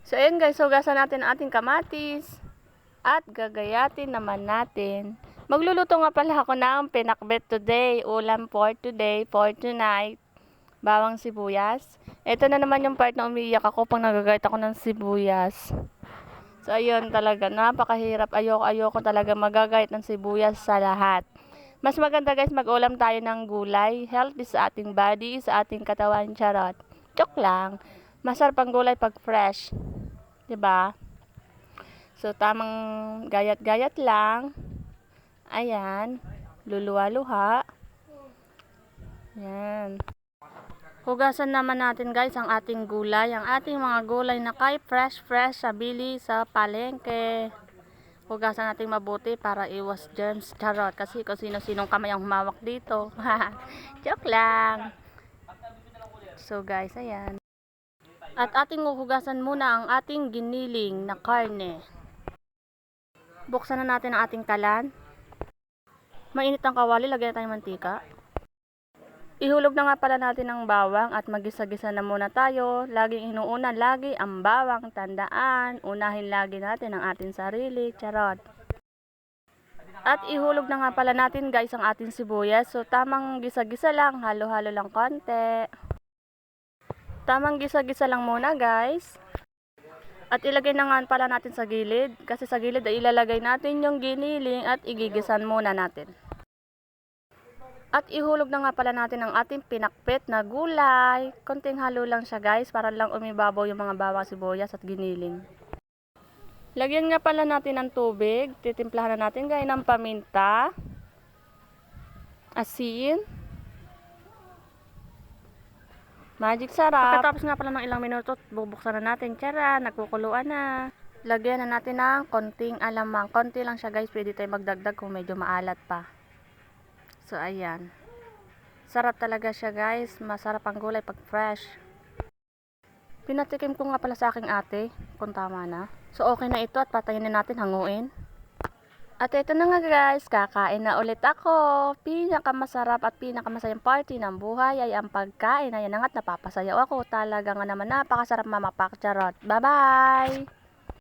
So ayan guys, hugasan natin ang ating kamatis. At gagayatin naman natin. Magluluto nga pala ako ng pinakbet today. Ulam for today, for tonight. Bawang sibuyas. Ito na naman yung part na umiiyak ako pag nagagayat ako ng sibuyas. So ayun talaga, napakahirap. Ayoko talaga magagayat ng sibuyas sa lahat. Mas maganda guys, mag-ulam tayo ng gulay. Healthy sa ating body, sa ating katawan, charot. Joke lang. Masarap ang gulay pag fresh. 'Di ba? So tamang gayat-gayat lang. Ayan, luluwa-luha. Yan. Hugasan naman natin guys ang ating gulay, ang ating mga gulay na kay fresh sa bili sa palengke. Hugasan natin mabuti para iwas germs, charot, kasi kung sino-sinong kamay ang humawak dito. Joke lang. So guys, ayan. At ating huhugasan muna ang ating giniling na karne. Buksan na natin ang ating kalan. Mainit ang kawali, lagyan natin ng mantika. Ihulog na nga pala natin ang bawang at magisa-gisa na muna tayo. Laging inuunan lagi ang bawang, tandaan. Unahin lagi natin ang ating sarili, charot. At ihulog na nga pala natin guys ang ating sibuyas. So tamang gisa-gisa lang, halo-halo lang konti. Tamang gisa-gisa lang muna guys. At ilagay na nga pala natin sa gilid. Kasi sa gilid ay ilalagay natin yung giniling at igigisan muna natin. At ihulog na nga pala natin ang ating pinakpit na gulay. Konting halo lang siya guys para lang umibabaw yung mga bawang, sibuyas at giniling. Lagyan nga pala natin ng tubig. Titimplahan na natin guys ng paminta, asin, magic sarap. Pagkatapos nga pala ng ilang minuto, bubuksan na natin. Tiyara, nagkukuluan na. Lagyan na natin ng konting alamang. Konti lang siya guys, pwede tayo magdagdag kung medyo maalat pa. So ayan. Sarap talaga siya guys. Masarap ang gulay pag fresh. Pinatikim ko nga pala sa aking ate kung tama na. So okay na ito at patayin na natin, hanguin. At ito na nga guys, kakain na ulit ako. Pinakamasarap at pinakamasayang party ng buhay ay ang pagkain. Ayan na nga't napapasayaw ako. Talaga nga naman napakasarap mamapak, charot. Bye bye!